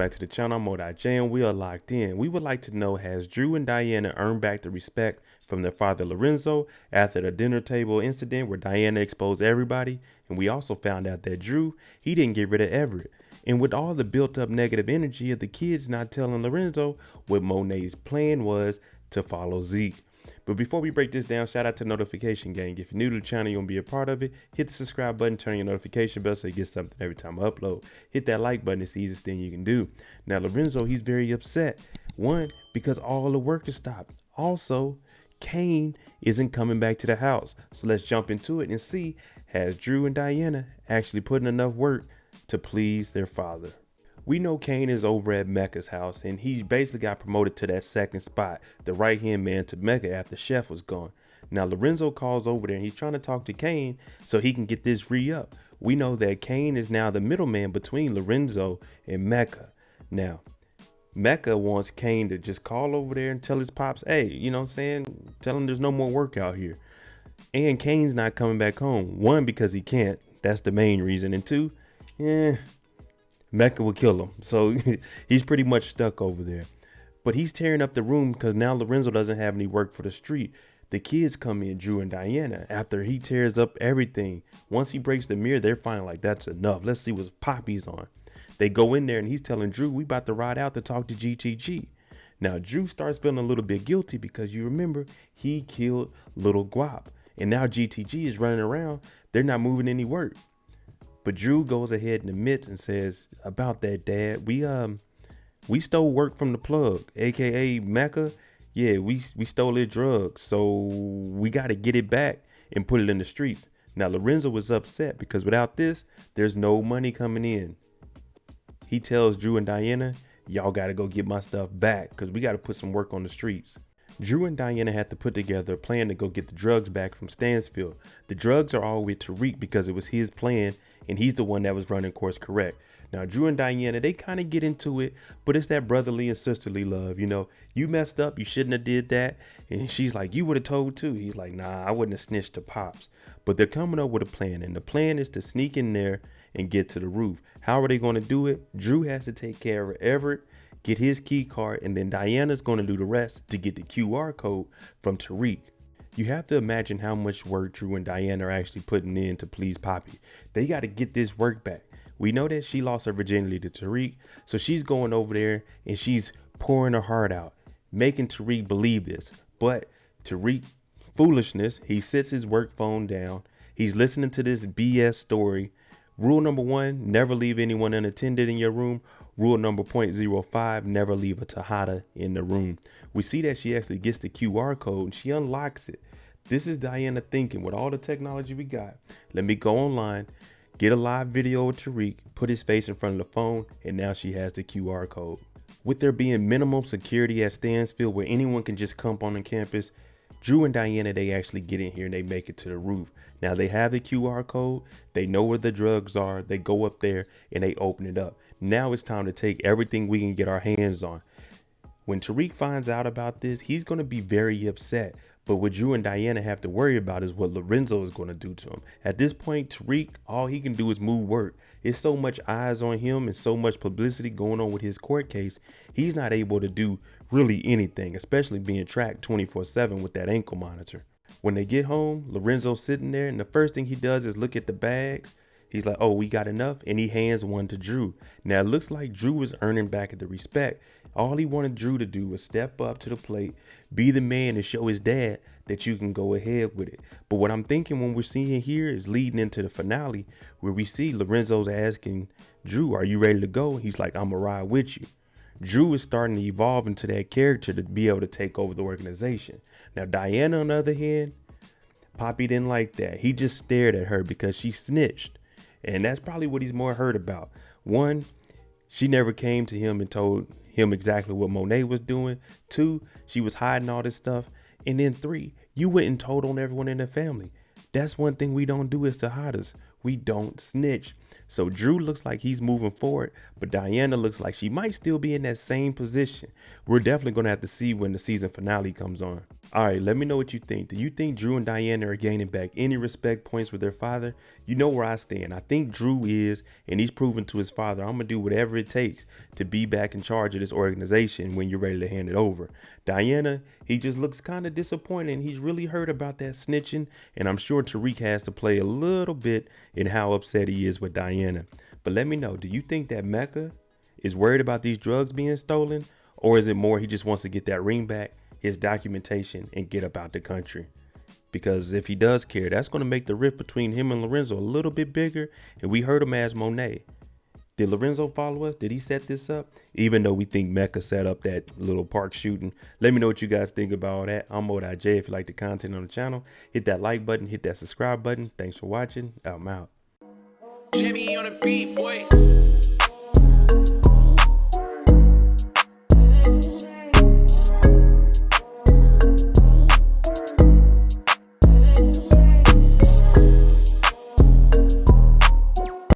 back to the channel. I'm MoedotJ and we are locked in. We would like to know, has Drew and Diana earned back the respect from their father Lorenzo after the dinner table incident where Diana exposed everybody? And we also found out that Drew, he didn't get rid of Everett. And with all the built up negative energy of the kids not telling Lorenzo what Monet's plan was to follow Zeke. But before we break this down, shout out to Notification Gang. If you're new to the channel, you want to be a part of it, hit the subscribe button, turn on your notification bell so you get something every time I upload. Hit that like button, it's the easiest thing you can do. Now, Lorenzo, he's very upset. One, because all the work is stopped. Also, Kane isn't coming back to the house. So let's jump into it and see, has Drew and Diana actually put in enough work to please their father? We know Kane is over at Mecca's house, and he basically got promoted to that second spot, the right-hand man to Mecca after Chef was gone. Now, Lorenzo calls over there, and he's trying to talk to Kane so he can get this re-up. We know that Kane is now the middleman between Lorenzo and Mecca. Now, Mecca wants Kane to just call over there and tell his pops, hey, you know what I'm saying? Tell him there's no more work out here. And Kane's not coming back home. One, because he can't. That's the main reason. And two, Mecca will kill him. So he's pretty much stuck over there. But he's tearing up the room because now Lorenzo doesn't have any work for the street. The kids come in, Drew and Diana, after he tears up everything. Once he breaks the mirror, they're finally like, that's enough. Let's see what Poppy's on. They go in there and he's telling Drew, we about to ride out to talk to GTG. Now, Drew starts feeling a little bit guilty because you remember he killed Little Guap. And now GTG is running around. They're not moving any work. But Drew goes ahead and admits and says, about that, Dad, we stole work from the plug, aka Mecca. Yeah, we stole their drugs, so we got to get it back and put it in the streets. Now, Lorenzo was upset because without this, there's no money coming in. He tells Drew and Diana, y'all got to go get my stuff back because we got to put some work on the streets. Drew and Diana had to put together a plan to go get the drugs back from Stansfield. The drugs are all with Tariq because it was his plan and he's the one that was running course correct. Now, Drew and Diana, they kind of get into it, but it's that brotherly and sisterly love. You know, you messed up. You shouldn't have did that. And she's like, you would have told too. He's like, nah, I wouldn't have snitched to Pops. But they're coming up with a plan. And the plan is to sneak in there and get to the roof. How are they going to do it? Drew has to take care of Everett, get his key card, and then Diana's going to do the rest to get the QR code from Tariq. You have to imagine how much work Drew and Diana are actually putting in to please Poppy. They got to get this work back. We know that she lost her virginity to Tariq, so she's going over there and she's pouring her heart out, making Tariq believe this. But Tariq, foolishness, he sits his work phone down. He's listening to this BS story. Rule number 1, never leave anyone unattended in your room. Rule number .05, never leave a Tejada in the room. We see that she actually gets the QR code and she unlocks it. This is Diana thinking, with all the technology we got, let me go online, get a live video of Tariq, put his face in front of the phone, and now she has the QR code. With there being minimum security at Stansfield where anyone can just come on the campus, Drew and Diana, they actually get in here and they make it to the roof. Now they have the QR code, they know where the drugs are, they go up there and they open it up. Now it's time to take everything we can get our hands on. When Tariq finds out about this, he's going to be very upset. But what Drew and Diana have to worry about is what Lorenzo is going to do to him. At this point, Tariq, all he can do is move work. It's so much eyes on him and so much publicity going on with his court case. He's not able to do really anything, especially being tracked 24/7 with that ankle monitor. When they get home, Lorenzo's sitting there and the first thing he does is look at the bags. He's like, oh, we got enough. And he hands one to Drew. Now, it looks like Drew is earning back the respect. All he wanted Drew to do was step up to the plate, be the man and show his dad that you can go ahead with it. But what I'm thinking when we're seeing here is leading into the finale where we see Lorenzo's asking Drew, are you ready to go? He's like, I'm going to ride with you. Drew is starting to evolve into that character to be able to take over the organization. Now, Diana, on the other hand, Poppy didn't like that. He just stared at her because she snitched. And that's probably what he's more hurt about. One, she never came to him and told him exactly what Monet was doing. 2, she was hiding all this stuff. And then 3, you went and told on everyone in the family. That's one thing we don't do as Tejadas. we don't snitch. So Drew looks like he's moving forward, but Diana looks like she might still be in that same position. We're definitely going to have to see when the season finale comes on. All right, let me know what you think. Do you think Drew and Diana are gaining back any respect points with their father? You know where I stand. I think Drew is, and he's proven to his father, I'm going to do whatever it takes to be back in charge of this organization when you're ready to hand it over. Diana, he just looks kind of disappointed, and he's really hurt about that snitching, and I'm sure Tariq has to play a little bit in how upset he is with Diana. But let me know, do you think that Mecca is worried about these drugs being stolen, or is it more he just wants to get that ring back, his documentation, and get up out the country? Because if he does care, that's going to make the rift between him and Lorenzo a little bit bigger, and we heard him as Monet. Did Lorenzo follow us? Did he set this up? Even though we think Mecca set up that little park shooting. Let me know what you guys think about all that. I'm MoedotJ. If you like the content on the channel, hit that like button, hit that subscribe button. Thanks for watching. I'm out. Jimmy on the beat, boy.